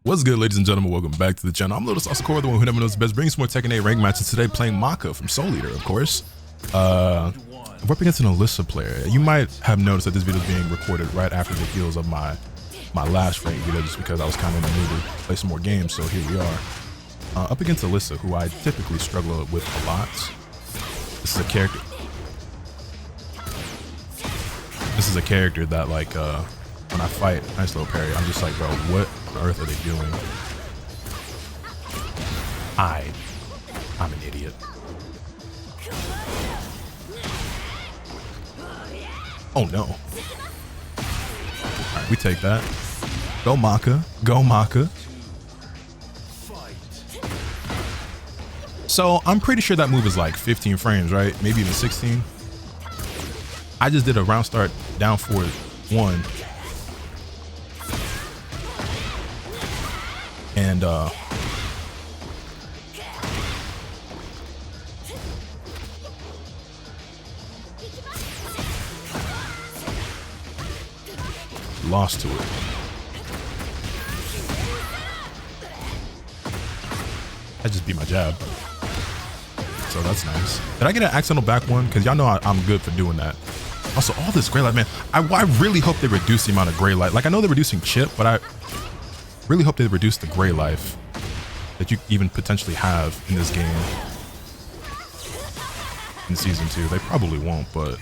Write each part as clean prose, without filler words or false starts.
What's good, ladies and gentlemen? Welcome back to the channel. I'm LotusAsakura, the one who never knows best, bringing some more Tekken 8 rank matches today, playing Maka from Soul Eater, of course. We're up against an Alisa player. You might have noticed that this video is being recorded right after the heels of my last rank video, just because I was kind of in the mood to play some more games, so here we are. Up against Alisa, who I typically struggle with a lot. This is a character that, like, when I fight, nice little parry, I'm just like, bro, what on earth are they doing? I'm an idiot. Oh no. Alright, we take that. Go Maka. Go Maka. So I'm pretty sure that move is like 15 frames, right? Maybe even 16. I just did a round start down forward 1. And lost to it. I just beat my jab. So that's nice. Did I get an accidental back one? Because y'all know I'm good for doing that. Also, all this gray light, man. I really hope they reduce the amount of gray light. Like, I know they're reducing chip, but I really hope they reduce the gray life that you even potentially have in this game in season 2. They probably won't, but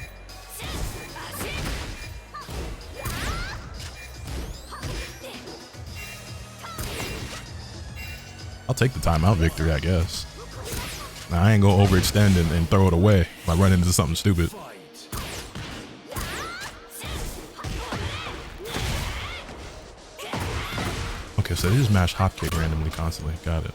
I'll take the timeout victory, I guess. Now, I ain't gonna overextend and throw it away if I run into something stupid. Okay, so they just mash hop kick randomly constantly. Got it.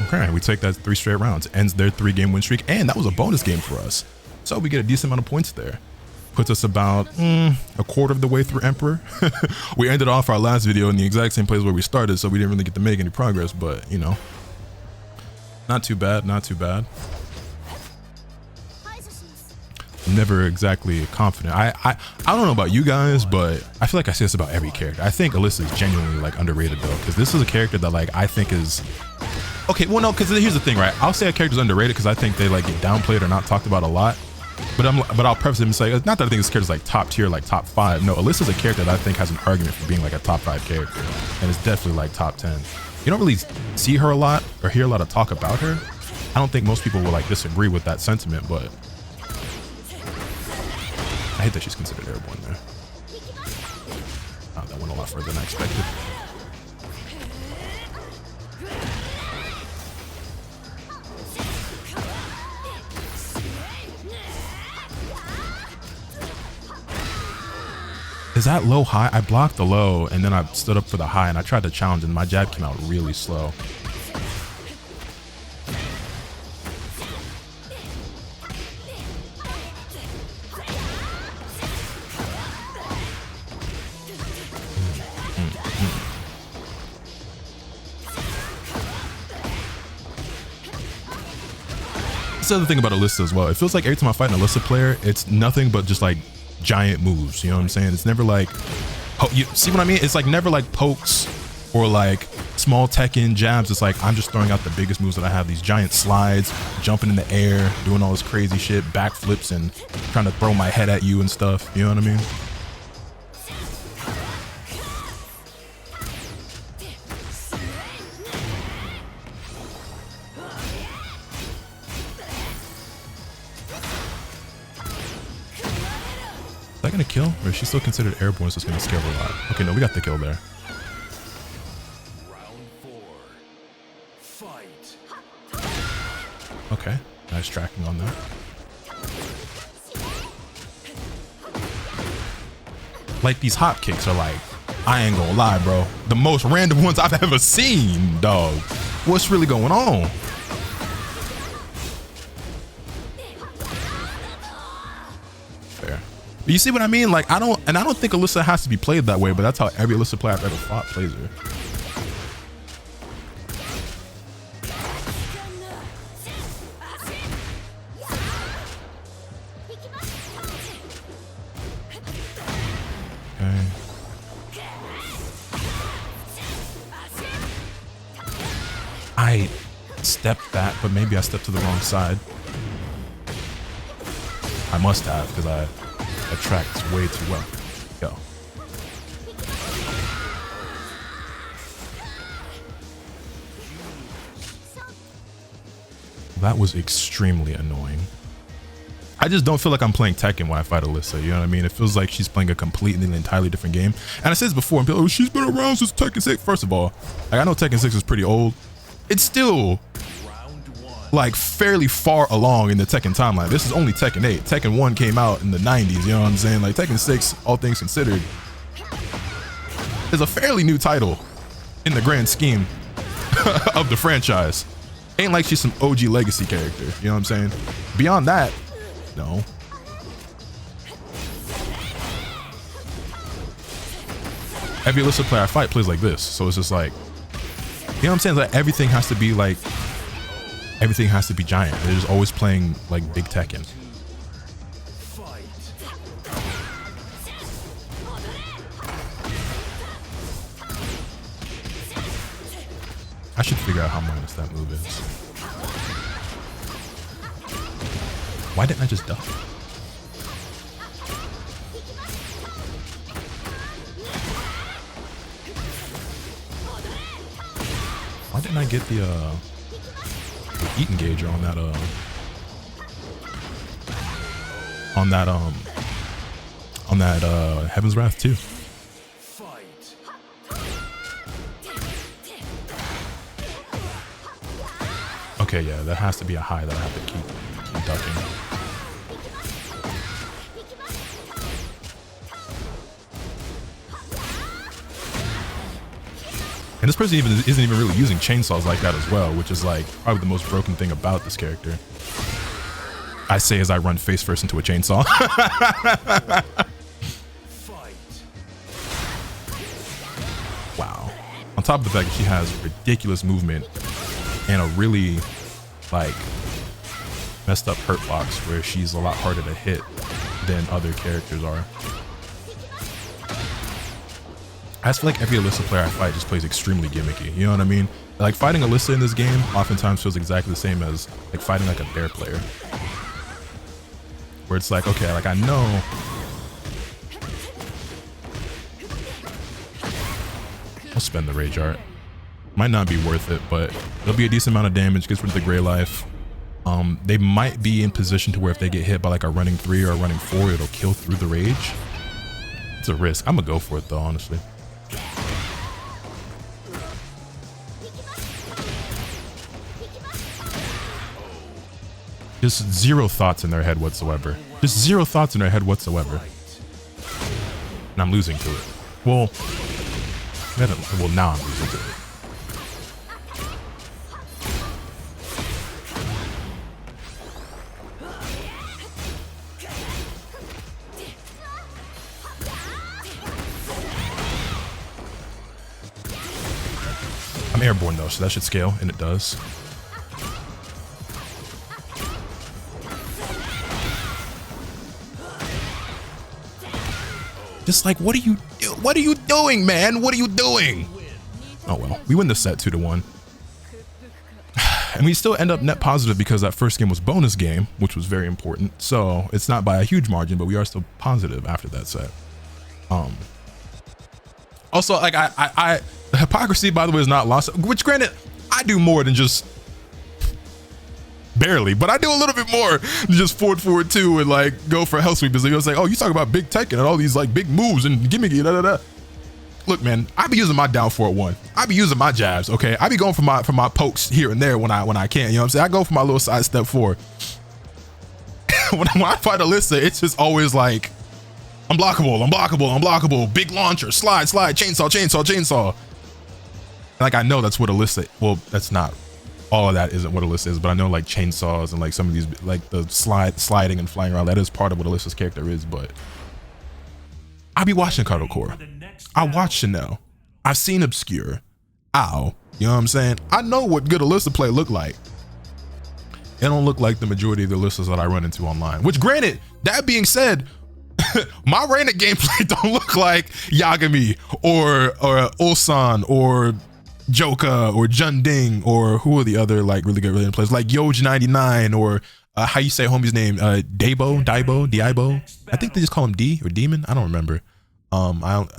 Okay, we take that 3 straight rounds. Ends their 3-game win streak, and that was a bonus game for us. So we get a decent amount of points there. Puts us about a quarter of the way through Emperor. We ended off our last video in the exact same place where we started, so we didn't really get to make any progress, but you know. Not too bad, not too bad. Never exactly confident. I don't know about you guys, but I feel like I say this about every character. I think Alisa is genuinely like underrated though, because this is a character that like I think is okay. Well, no, because here's the thing, right? I'll say a character's underrated because I think they like get downplayed or not talked about a lot. But I'll preface it and say, not that I think this character's like top tier, like top 5. No, Alisa's a character that I think has an argument for being like a top 5 character, and it's definitely like top 10. You don't really see her a lot or hear a lot of talk about her. I don't think most people will like disagree with that sentiment, but I hate that she's considered airborne there. Oh, that went a lot further than I expected. Is that low high? I blocked the low and then I stood up for the high and I tried to challenge and my jab came out really slow. That's the other thing about Alisa as well. It feels like every time I fight an Alisa player, it's nothing but just like giant moves, you know what I'm saying? It's never like, you see what I mean? It's like never like pokes or like small Tekken jabs. It's like I'm just throwing out the biggest moves that I have. These giant slides, jumping in the air, doing all this crazy shit, backflips and trying to throw my head at you and stuff, you know what I mean? Is that gonna kill? Or is she still considered airborne, so it's gonna scale a lot? Okay, no, we got the kill there. Okay, nice tracking on that. Like, these hop kicks are like, I ain't gonna lie, bro, the most random ones I've ever seen, dog. What's really going on? Fair. But you see what I mean? Like, I don't think Alisa has to be played that way, but that's how every Alisa player I've ever fought plays her. Okay. I stepped that, but maybe I stepped to the wrong side. I must have, because I tracked way too well. Go. That was extremely annoying. I just don't feel like I'm playing Tekken when I fight Alisa, you know what I mean? It feels like she's playing a completely, entirely different game. And I said this before, and people, oh, she's been around since Tekken 6. First of all, like, I know Tekken 6 is pretty old. It's still like fairly far along in the Tekken timeline. This is only Tekken 8. Tekken 1 came out in the 90s, you know what I'm saying? Like Tekken 6, all things considered, is a fairly new title in the grand scheme of the franchise. Ain't like she's some OG legacy character, you know what I'm saying? Beyond that, no. Every Alisa player I fight plays like this, so it's just like, you know what I'm saying? Like everything has to be like, everything has to be giant. They're just always playing like big Tekken. I should figure out how minus that move is. Why didn't I just duck? Why didn't I get the Eat Engager on that Heaven's Wrath too? Okay, yeah, that has to be a high that I have to keep ducking. And this person isn't even really using chainsaws like that as well, which is like probably the most broken thing about this character. I say as I run face first into a chainsaw. Wow. On top of the fact that she has ridiculous movement and a really like messed up hurt box where she's a lot harder to hit than other characters are. I just feel like every Alisa player I fight just plays extremely gimmicky, you know what I mean? Like fighting Alisa in this game oftentimes feels exactly the same as like fighting like a bear player. Where it's like, okay, like I know I'll spend the rage art. Might not be worth it, but it'll be a decent amount of damage, gets rid of the gray life. They might be in position to where if they get hit by like a running 3 or a running 4, it'll kill through the rage. It's a risk. I'm gonna go for it though, honestly. Just zero thoughts in their head whatsoever. Just zero thoughts in their head whatsoever. And I'm losing to it. Well, now I'm losing to it. I'm airborne though, so that should scale, and it does. Just like, what are you doing, man? What are you doing? Oh well, we win the set 2-1. And we still end up net positive because that first game was bonus game, which was very important. So it's not by a huge margin, but we are still positive after that set. Also, like I hypocrisy, by the way, is not lost, which granted, I do more than just barely, but I do a little bit more than just forward 2 and like go for hell sweep. Because I was like, oh, you talk about big Tekken and all these like big moves and gimmicky, da da da. Look, man, I be using my down forward 1. I be using my jabs, okay? I be going for my pokes here and there when I can, you know what I'm saying? I go for my little side step 4. when I fight Alisa, it's just always like, unblockable, big launcher, slide, chainsaw. Like, I know that's what Alisa, well, that's not, all of that isn't what Alisa is, but I know like chainsaws and like some of these, like the sliding and flying around, that is part of what Alisa's character is, but I be watching Core. I watch Chanel. I've seen Obscure. Ow. You know what I'm saying? I know what good Alisa play look like. It don't look like the majority of the Alisas that I run into online, which granted, that being said, My Reina gameplay don't look like Yagami or Ulsan or Joka or Junding or who are the other like really good Reina players like Yoj99 or how you say homie's name, Dibo. I think they just call him D or Demon. I don't remember.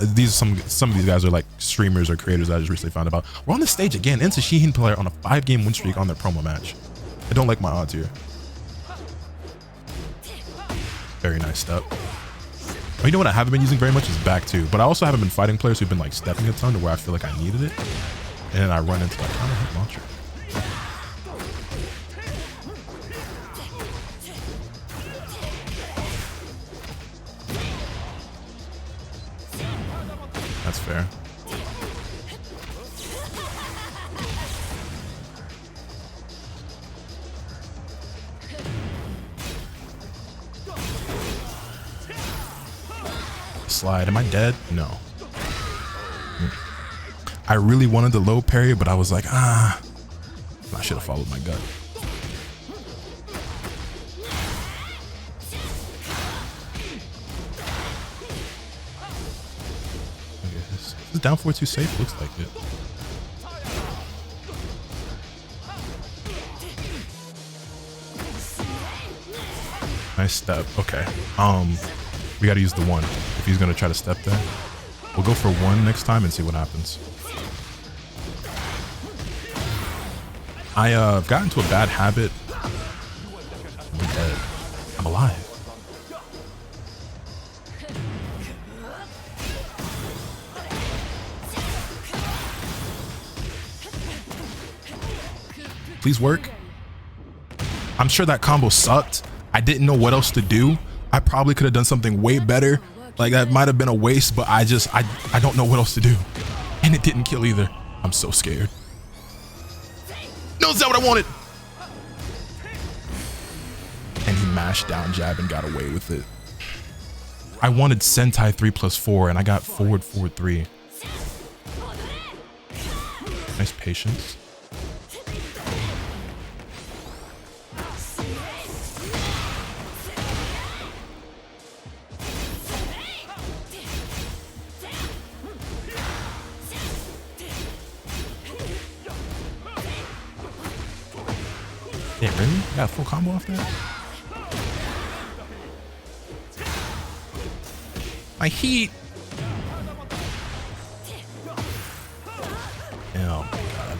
These some of these guys are like streamers or creators that I just recently found about. We're on the stage again. It's a Shaheen player on a 5-game win streak on their promo match. I don't like my odds here. Very nice step. Oh, you know what I haven't been using very much is back two, but I also haven't been fighting players who've been like stepping a ton to where I feel like I needed it, and then I run into like kind of hit launcher. That's fair. Slide. Am I dead? No. I really wanted the low parry, but I was like, I should have followed my gut. Is down 4-2 safe? Looks like it. Nice step. Okay. We gotta use the one if he's gonna try to step there. We'll go for one next time and see what happens. I've gotten into a bad habit. I'm dead. I'm alive. Please work. I'm sure that combo sucked. I didn't know what else to do. I probably could have done something way better. Like that might have been a waste, but I don't know what else to do. And it didn't kill either. I'm so scared. No, is that what I wanted? And he mashed down jab and got away with it. I wanted Sentai 3+4 and I got forward 4-3. Nice patience. Yeah, really? You got a full combo off that? My heat! Oh my god.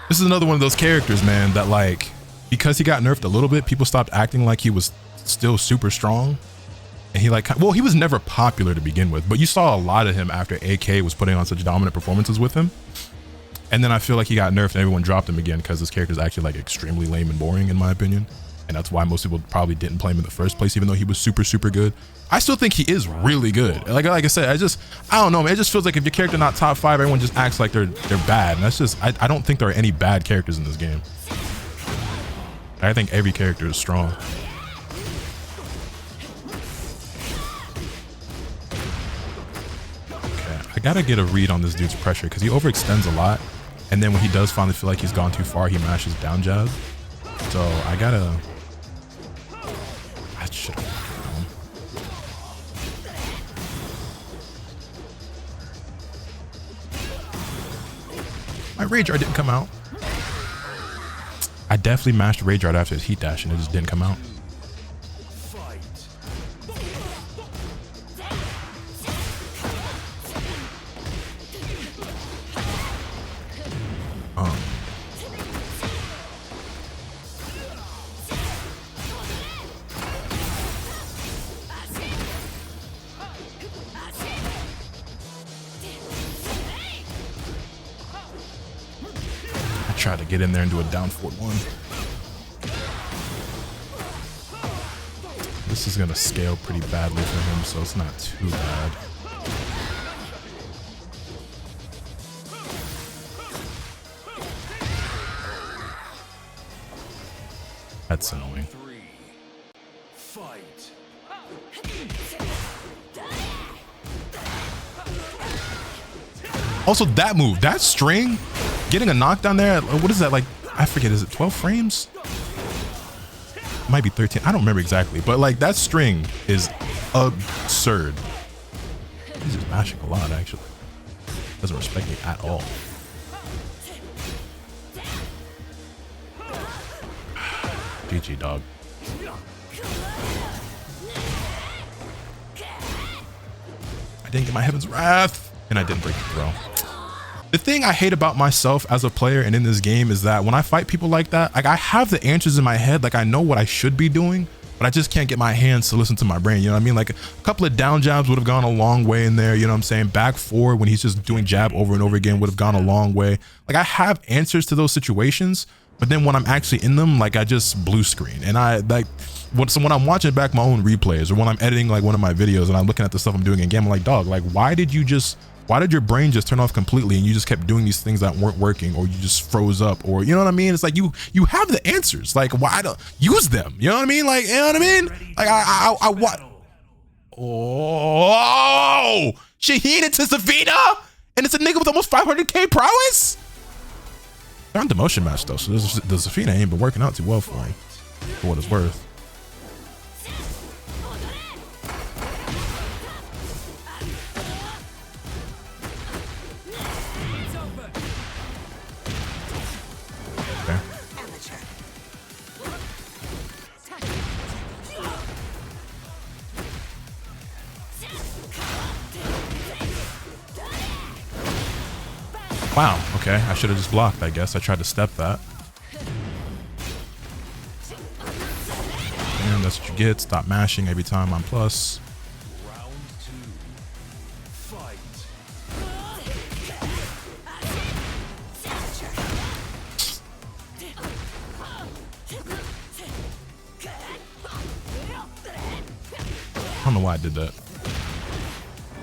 This is another one of those characters, man, that like, because he got nerfed a little bit, people stopped acting like he was still super strong. And he like, well, he was never popular to begin with, but you saw a lot of him after AK was putting on such dominant performances with him. And then I feel like he got nerfed and everyone dropped him again because this character is actually like extremely lame and boring in my opinion. And that's why most people probably didn't play him in the first place, even though he was super, super good. I still think he is really good. Like I said, I don't know, man. It just feels like if your character not top 5, everyone just acts like they're bad. And that's just, I don't think there are any bad characters in this game. I think every character is strong. Okay, I gotta get a read on this dude's pressure because he overextends a lot. And then when he does finally feel like he's gone too far, he mashes down jab. So I should have. My rage art didn't come out. I definitely mashed rage art after his heat dash and it just didn't come out. Try to get in there and do a down forward one. This is gonna scale pretty badly for him, so it's not too bad. That's annoying. Also, that move, that string, getting a knockdown there, what is that, like, I forget, is it 12 frames? might be 13. I don't remember exactly, but like that string is absurd. He's just mashing a lot, actually. Doesn't respect me at all. GG, dog. I didn't get my Heaven's Wrath, and I didn't break the throw. The thing I hate about myself as a player and in this game is that when I fight people like that, like I have the answers in my head, like I know what I should be doing, but I just can't get my hands to listen to my brain. You know what I mean? Like a couple of down jabs would have gone a long way in there. You know what I'm saying? Back forward when he's just doing jab over and over again would have gone a long way. Like I have answers to those situations, but then when I'm actually in them, like I just blue screen. And I like, so when I'm watching back my own replays or when I'm editing like one of my videos and I'm looking at the stuff I'm doing in game, I'm like, dog, like why did your brain just turn off completely and you just kept doing these things that weren't working, or you just froze up, or you know what I mean? It's like you have the answers. Like why don't use them? You know what I mean? Like, you know what I mean? Like I what? Oh, Shaheen into Zafina, and it's a nigga with almost 500k prowess. They're on demotion match though, so the Zafina ain't been working out too well for him, for what it's worth. Wow, okay, I should have just blocked, I guess. I tried to step that. And that's what you get. Stop mashing every time I'm plus. Round 2. Fight. I don't know why I did that.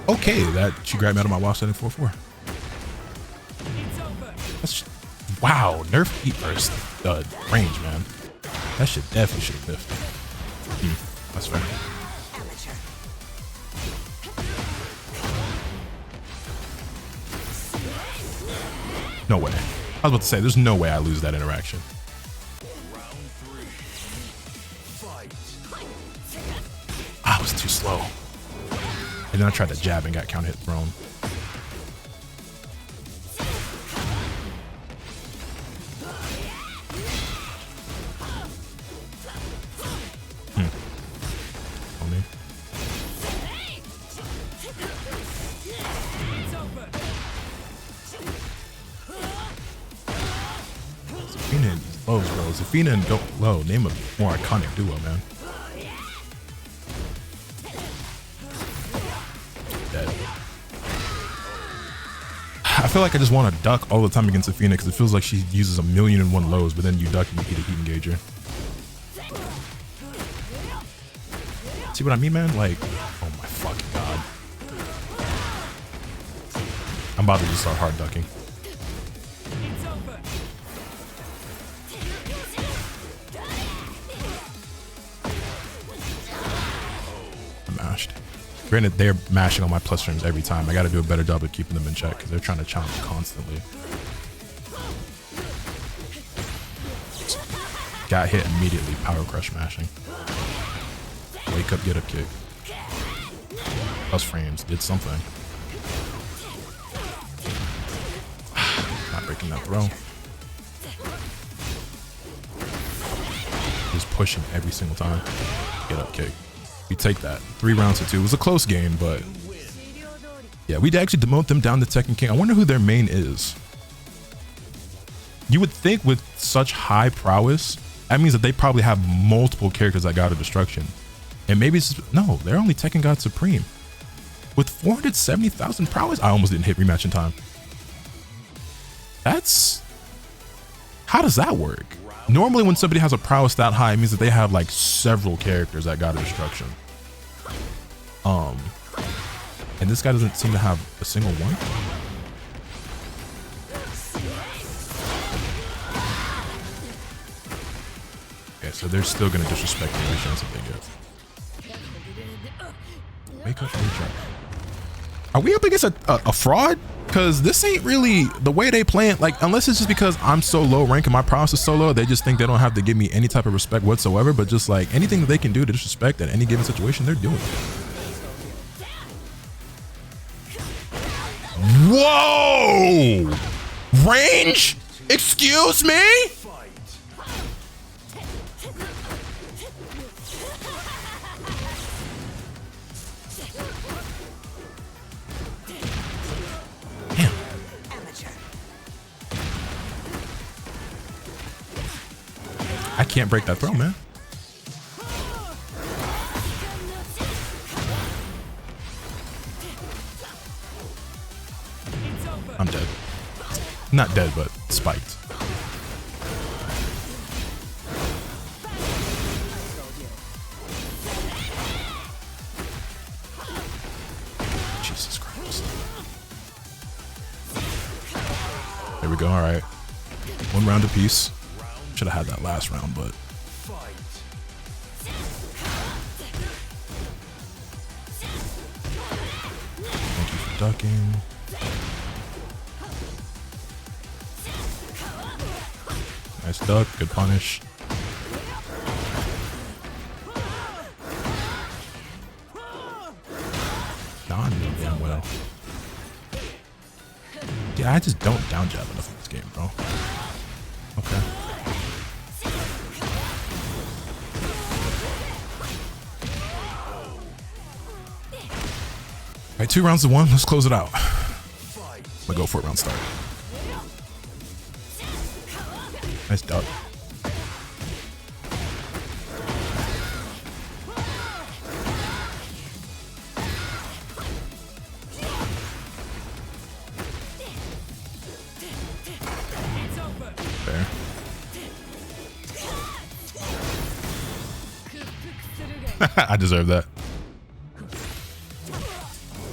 Okay, that she grabbed me out of my wall setting 4-4. That's, wow, nerf heat burst range, man. That shit definitely should have biffed. That's fair. No way. I was about to say, there's no way I lose that interaction. Round 3. Fight. I was too slow. And then I tried to jab and got counter hit thrown. Zafina and these lows, bro. Zafina and Go Low. Name a more iconic duo, man. Dead. I feel like I just want to duck all the time against Zafina because it feels like she uses 1,000,001 lows, but then you duck and you get a heat engager. See what I mean, man? Like, oh my fucking god. I'm about to just start hard ducking. I'm mashed. Granted, they're mashing on my plus frames every time. I got to do a better job of keeping them in check because they're trying to challenge constantly. Got hit immediately, power crush mashing. Wake up, get up kick. Plus frames, did something. Not breaking that throw. Just pushing every single time. Get up kick. We take that. 3 rounds to 2. It was a close game, but yeah, we'd actually demote them down to Tekken King. I wonder who their main is. You would think with such high prowess, that means that they probably have multiple characters that God of Destruction. And maybe it's just, no, they're only Tekken God Supreme. With 470,000 prowess, I almost didn't hit rematch in time. That's, how does that work? Normally when somebody has a prowess that high, it means that they have like several characters that God of Destruction. And this guy doesn't seem to have a single one. Okay, so they're still gonna disrespect every chance that they get. Wake up, are we up against a fraud? Cause this ain't really the way they play it. Like, unless it's just because I'm so low rank and my prowess is so low, they just think they don't have to give me any type of respect whatsoever. But just like anything that they can do to disrespect at any given situation, they're doing it. Whoa! Range? Excuse me? Damn. I can't break that throw, man. I'm dead. Not dead, but spiked. Jesus Christ. There we go. All right. 1 round apiece. Should have had that last round, but. Thank you for ducking. Nice duck, good punish. Nah, I know damn well. Yeah, I just don't down jab enough in this game, bro. Okay. All right, 2 rounds to 1. Let's close it out. I'm gonna go for it round start. Nice duck. Fair. I deserve that.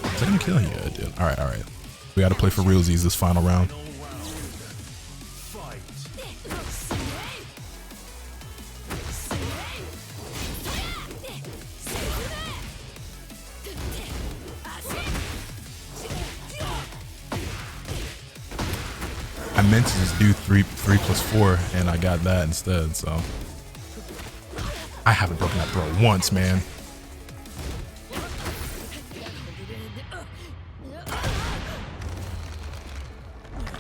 Is that gonna kill you? Yeah, it did. All right, all right. We gotta play for realsies this final round. I meant to just do 3 plus 4 and I got that instead, so I haven't broken that throw once, man.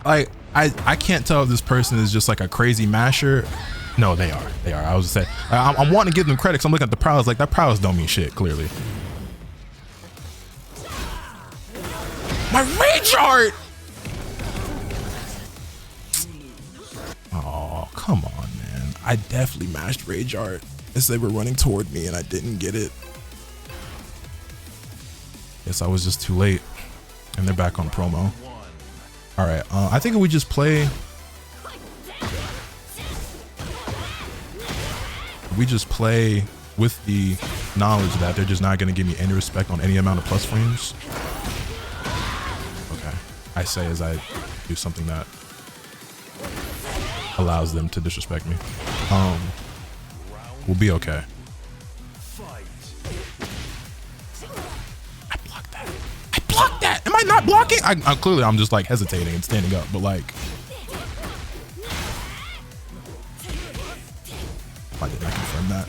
Like I can't tell if this person is just like a crazy masher. No, they are. They are. I was just saying. I'm wanting to give them credit because I'm looking at the prowess. Like that prowess don't mean shit. Clearly. My rage art. Oh, come on, man. I definitely mashed rage art as they were running toward me and I didn't get it. Guess I was just too late. And they're back on promo. All right, I think we just play. We just play with the knowledge that they're just not going to give me any respect on any amount of plus frames. Okay, I say as I do something that allows them to disrespect me. We'll be okay. Block that. Am I not blocking? I clearly I'm just like hesitating and standing up, but like why didn't I confirm that?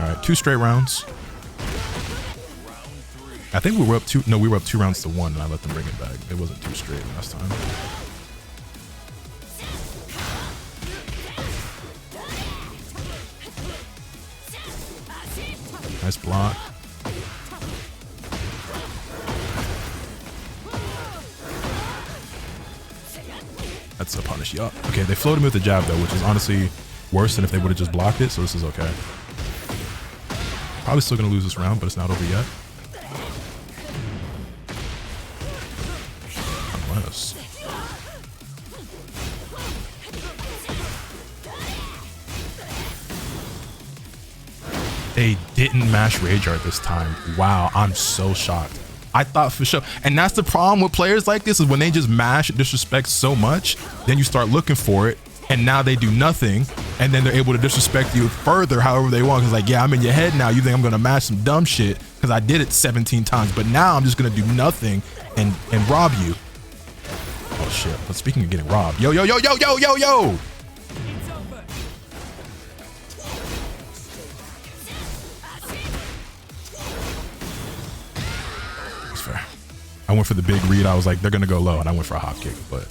All right, 2 straight rounds. I think we were up 2. No, we were up 2 rounds to 1, and I let them bring it back. It wasn't 2 straight last time. Nice block. That's a punish. Yup. Okay, they floated me with the jab though, which is honestly worse than if they would have just blocked it. So this is okay. Probably still gonna lose this round, but it's not over yet. Unless. They didn't mash Rage Art this time. Wow, I'm so shocked. I thought for sure. And that's the problem with players like this, is when they just mash disrespect so much, then you start looking for it, and now they do nothing, and then they're able to disrespect you further however they want. Cause like, yeah, I'm in your head now. You think I'm gonna mash some dumb shit because I did it 17 times, but now I'm just gonna do nothing and rob you. Oh shit. But speaking of getting robbed, yo. That's fair. I went for the big read. I was like, they're gonna go low, and I went for a hop kick, but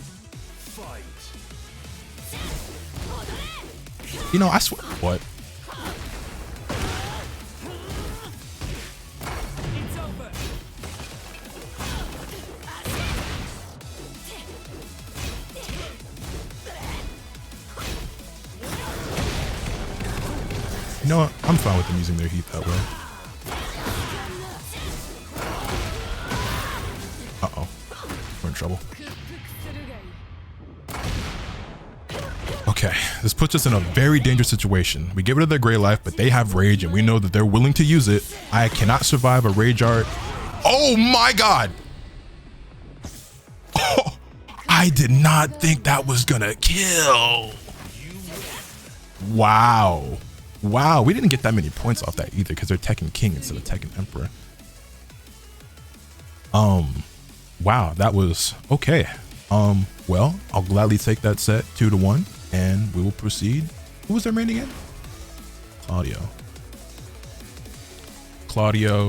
you know, I swear. What? You know what? I'm fine with them using their heat that way. Uh-oh. We're in trouble. Okay, this puts us in a very dangerous situation. We get rid of their gray life, but they have rage, and we know that they're willing to use it. I cannot survive a rage art. Oh my god! Oh, I did not think that was gonna kill. Wow. Wow, we didn't get that many points off that either, because they're Tekken King instead of Tekken Emperor. Wow, that was okay. Well, I'll gladly take that set 2-1, and we will proceed. Who was their main again? Claudio,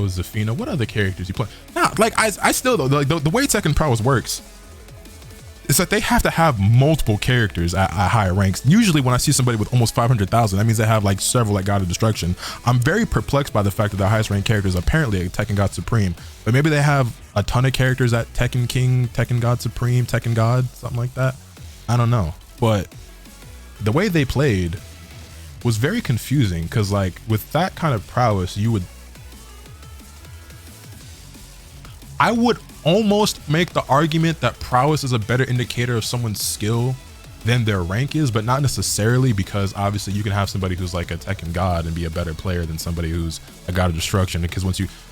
Zafina. What other characters you play? Nah, like I still though, like the way Tekken Prowess works is that they have to have multiple characters at higher ranks. Usually when I see somebody with almost 500,000, that means they have like several like God of Destruction. I'm very perplexed by the fact that the highest ranked character is apparently a Tekken God Supreme, but maybe they have a ton of characters at Tekken King, Tekken God Supreme, Tekken God, something like that. I don't know, but the way they played was very confusing, because like with that kind of prowess, I would almost make the argument that prowess is a better indicator of someone's skill than their rank is, but not necessarily, because obviously you can have somebody who's like a Tekken God and be a better player than somebody who's a God of Destruction, because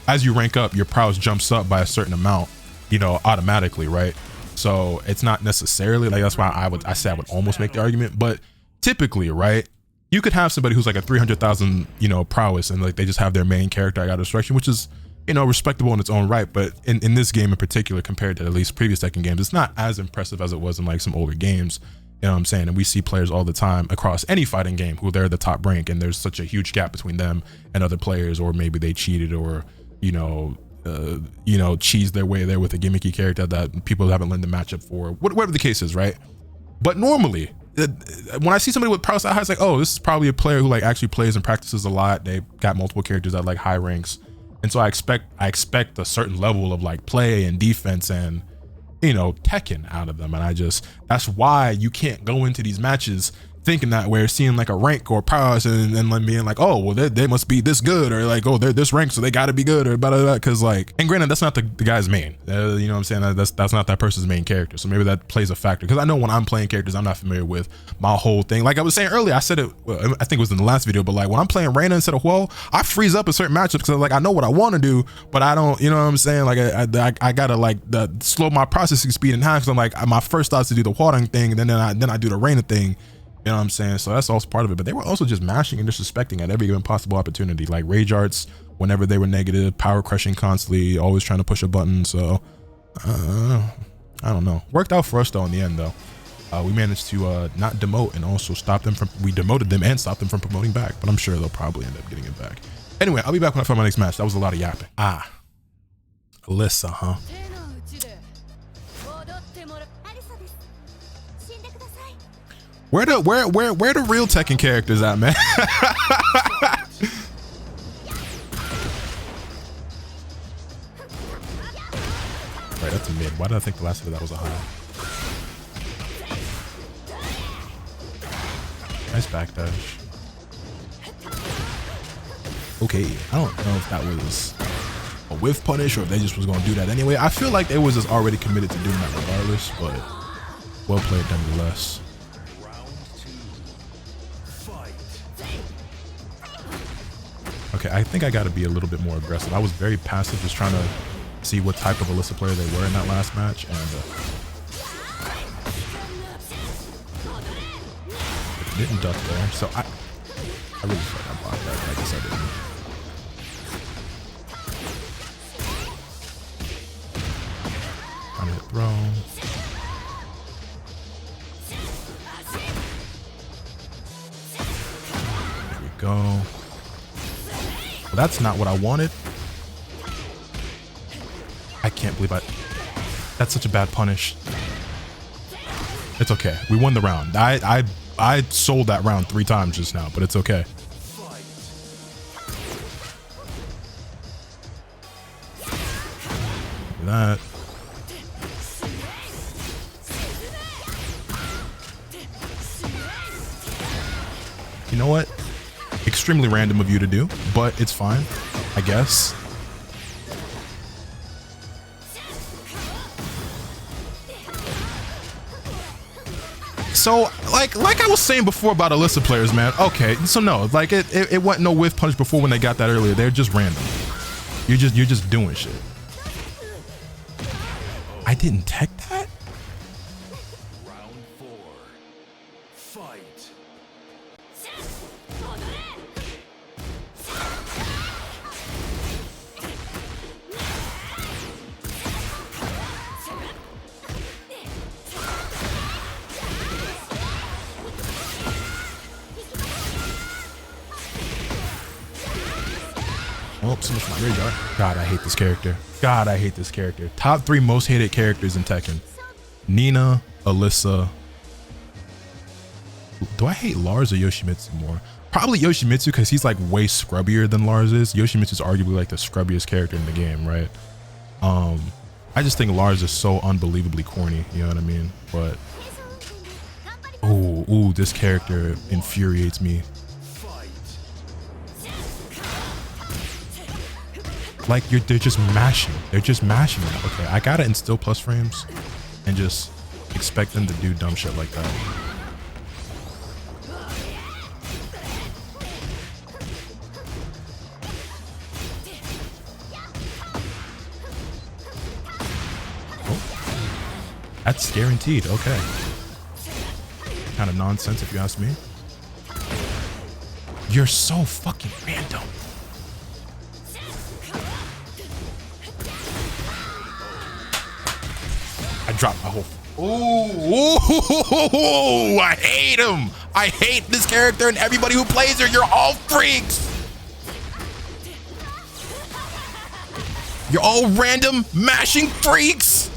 as you rank up, your prowess jumps up by a certain amount, you know, automatically, right? So it's not necessarily like, that's why I say I would almost make the argument, but typically, right, you could have somebody who's like a 300,000, you know, prowess, and like they just have their main character God of Destruction, which is, you know, respectable in its own right, but in this game in particular, compared to at least previous Tekken games, it's not as impressive as it was in like some older games. You know what I'm saying? And we see players all the time across any fighting game who they're the top rank, and there's such a huge gap between them and other players, or maybe they cheated, or you know, cheesed their way there with a gimmicky character that people haven't learned the matchup for, whatever the case is, right? But normally, when I see somebody with prowess that high, it's like, oh, this is probably a player who like actually plays and practices a lot. They've got multiple characters at like high ranks. And so I expect a certain level of like play and defense and, you know, Tekken out of them. And that's why you can't go into these matches thinking that we're seeing like a rank or prowess and then being like, oh, well, they must be this good, or like, oh, they're this rank, so they got to be good, or blah, blah, blah. Because like, and granted, that's not the guy's main, you know what I'm saying? That's not that person's main character. So maybe that plays a factor, because I know when I'm playing characters I'm not familiar with, my whole thing, like I was saying earlier, I said it, well, I think it was in the last video, but like when I'm playing Reina instead of Huo, I freeze up in certain matchups because like I know what I want to do, but I don't, you know what I'm saying? Like I gotta like slow my processing speed in half, because I'm like, my first thought is to do the Huarang thing, and then I do the Reina thing. You know what I'm saying? So that's also part of it. But they were also just mashing and disrespecting at every given possible opportunity, like rage arts whenever they were negative, power crushing constantly, always trying to push a button. So I don't know. Worked out for us though in the end though. We managed to not demote, and also stop them from, we demoted them and stopped them from promoting back, but I'm sure they'll probably end up getting it back. Anyway, I'll be back when I find my next match. That was a lot of yapping. Alisa, huh? Where the real Tekken characters at, man? Right, that's a mid. Why did I think the last of that was a high? Nice backdash. Okay, I don't know if that was a whiff punish or if they just was gonna do that anyway. I feel like they was just already committed to doing that regardless, but well played nonetheless. Okay, I think I gotta be a little bit more aggressive. I was very passive, just trying to see what type of Alisa player they were in that last match, and didn't duck there. So I really felt I blocked that. I guess I didn't. Trying to hit throw. There we go. Well, that's not what I wanted. I can't believe that's such a bad punish. It's okay. We won the round. I sold that round 3 times just now, but it's okay. Look at that. You know what? Extremely random of you to do, but it's fine, I guess. So like I was saying before about Alisa players, man. Okay, so no, like it wasn't no whiff punch before when they got that earlier. They're just random. You're just doing shit. I didn't tech that? Round 4. Fight. Oh, so much for my radar. God, I hate this character. God, I hate this character. Top 3 most hated characters in Tekken. Nina, Alisa. Do I hate Lars or Yoshimitsu more? Probably Yoshimitsu, because he's like way scrubbier than Lars is. Yoshimitsu's arguably like the scrubbiest character in the game, right? I just think Lars is so unbelievably corny, you know what I mean? But ooh, this character infuriates me. Like they're just mashing. They're just mashing it. Okay, I gotta instill plus frames and just expect them to do dumb shit like that. Oh, that's guaranteed. Okay. Kind of nonsense if you ask me. You're so fucking random. I dropped my whole. Ooh, I hate him. I hate this character and everybody who plays her. You're all freaks. You're all random mashing freaks.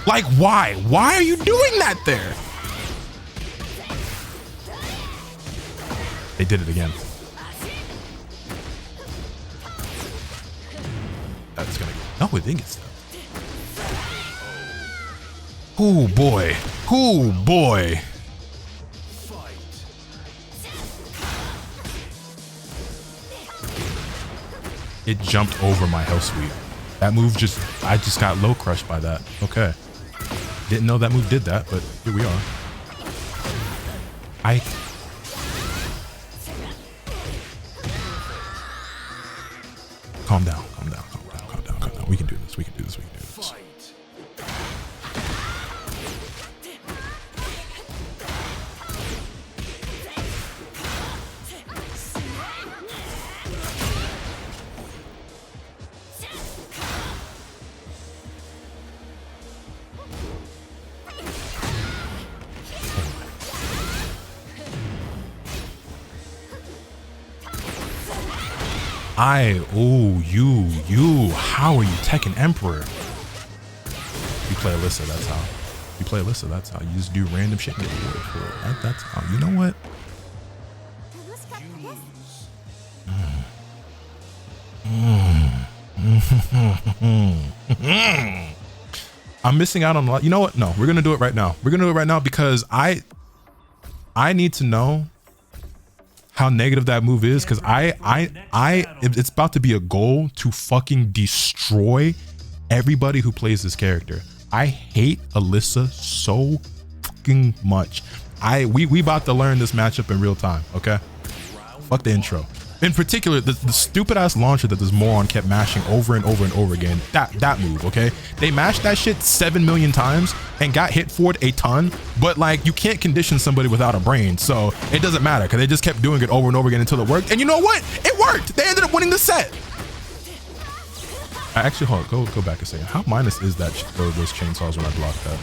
Like, why? Why are you doing that there? They did it again. That's gonna go. No, it didn't get stuck. Oh boy. Oh boy. It jumped over my health sweep. That move I just got low crushed by that. Okay. Didn't know that move did that, but here we are. Calm down, calm down, calm down, calm down, calm down. We can do this, we can do this, we can do this. You, how are you Tekken Emperor? You play Alisa, that's how. You play Alisa, that's how. You just do random shit and get rewarded for it. That's how. You know what? I'm missing out on a lot. You know what? No, we're gonna do it right now. We're gonna do it right now because I need to know how negative that move is, because it's about to be a goal to fucking destroy everybody who plays this character. I hate Alisa so fucking much. We about to learn this matchup in real time, okay? Fuck the intro. In particular, the stupid ass launcher that this moron kept mashing over and over and over again. That move, okay? They mashed that shit 7 million times and got hit for it a ton, but like you can't condition somebody without a brain, so it doesn't matter because they just kept doing it over and over again until it worked. And you know what? It worked. They ended up winning the set. Actually, hold on, go back a second. How minus is that those chainsaws when I blocked that?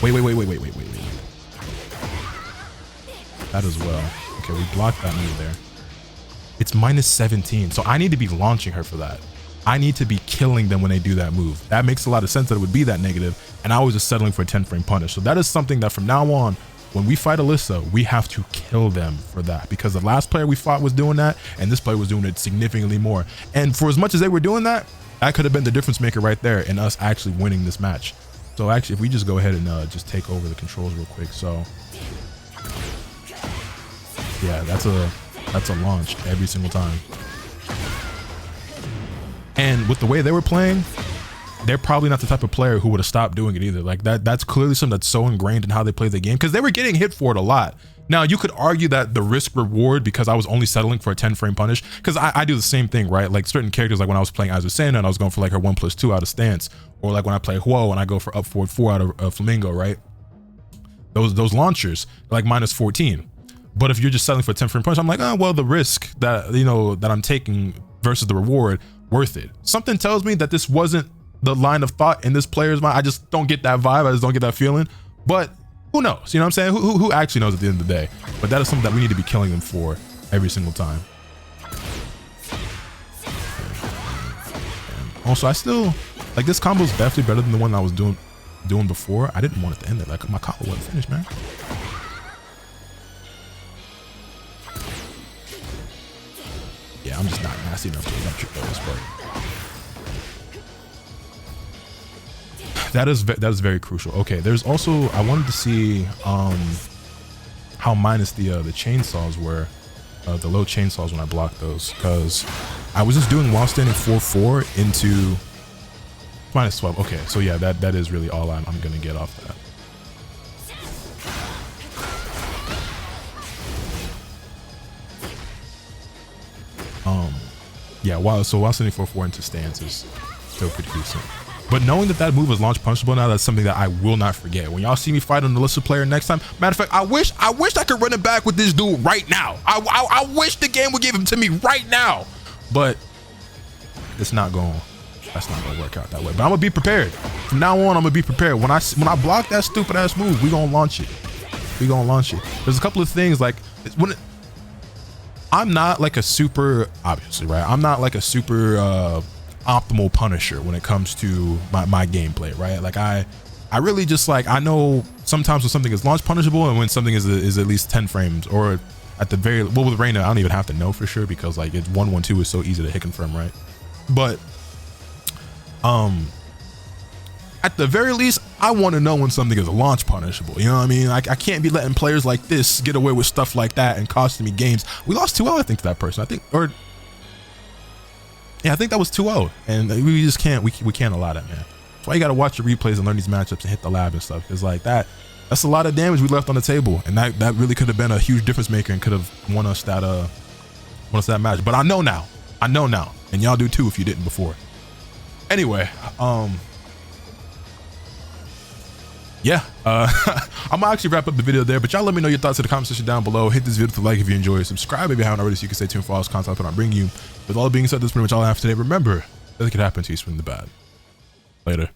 Wait. That as well. Okay, we blocked that move there. It's minus 17, so I need to be launching her for that. I need to be killing them when they do that move. That makes a lot of sense that it would be that negative, and I was just settling for a 10 frame punish. So that is something that from now on, when we fight Alisa, we have to kill them for that, because the last player we fought was doing that, and this player was doing it significantly more. And for as much as they were doing that, that could have been the difference maker right there in us actually winning this match. So actually, if we just go ahead and just take over the controls real quick. So yeah, that's a launch every single time. And with the way they were playing, they're probably not the type of player who would have stopped doing it either. Like that's clearly something that's so ingrained in how they play the game, because they were getting hit for it a lot. Now you could argue that the risk reward, because I was only settling for a 10 frame punish, because I do the same thing, right? Like certain characters, like when I was playing Zafina and I was going for like her 1+2 out of stance, or like when I play Huo and I go for up forward 4 out of Flamingo, right? Those launchers like minus 14. But if you're just settling for a 10 frame punish, I'm like, oh well, the risk that that I'm taking versus the reward, worth it. Something tells me that this wasn't the line of thought in this player's mind. I just don't get that vibe. I just don't get that feeling. But who knows? You know what I'm saying? Who actually knows at the end of the day? But that is something that we need to be killing them for every single time. And also, I still like this combo is definitely better than the one I was doing before. I didn't want it to end it. Like my combo wasn't finished, man. Yeah, I'm just not nasty enough to electric those, but that is very crucial. Okay, there's also, I wanted to see how minus the chainsaws were, the low chainsaws when I blocked those, because I was just doing while standing 4-4 into minus 12. Okay, so yeah, that is really all I'm gonna get off that. Yeah, while standing 4-4 into stance is still pretty decent. But knowing that move is launch punishable now, that's something that I will not forget. When y'all see me fight an Alisa player next time, matter of fact, I wish I could run it back with this dude right now. I wish the game would give him to me right now. But that's not gonna work out that way. But I'm gonna be prepared. From now on, I'm gonna be prepared. When I block that stupid ass move, we gonna launch it. We gonna launch it. There's a couple of things like I'm not like a super, obviously, right? I'm not like a super optimal punisher when it comes to my gameplay, right? Like I really just like, I know sometimes when something is launch punishable and when something is at least 10 frames, or at the very, well, with Reina, I don't even have to know for sure, because like it's 1-1-2 is so easy to hit confirm, right? But at the very least, I want to know when something is launch punishable. You know what I mean? I can't be letting players like this get away with stuff like that and costing me games. We lost 2-0, I think, to that person. I think that was 2-0, and we just can't. We can't allow that, man. That's why you got to watch your replays and learn these matchups and hit the lab and stuff. Because like that's a lot of damage we left on the table, and that really could have been a huge difference maker and could have won us that match. But I know now, and y'all do too if you didn't before. Anyway, yeah, I'm gonna actually wrap up the video there, but y'all let me know your thoughts in the comment section down below. Hit this video with a like if you enjoy it. Subscribe if you haven't already so you can stay tuned for all this content I'm bringing you. With all being said, that's pretty much all I have today. Remember, nothing can happen to you, swing the bad. Later.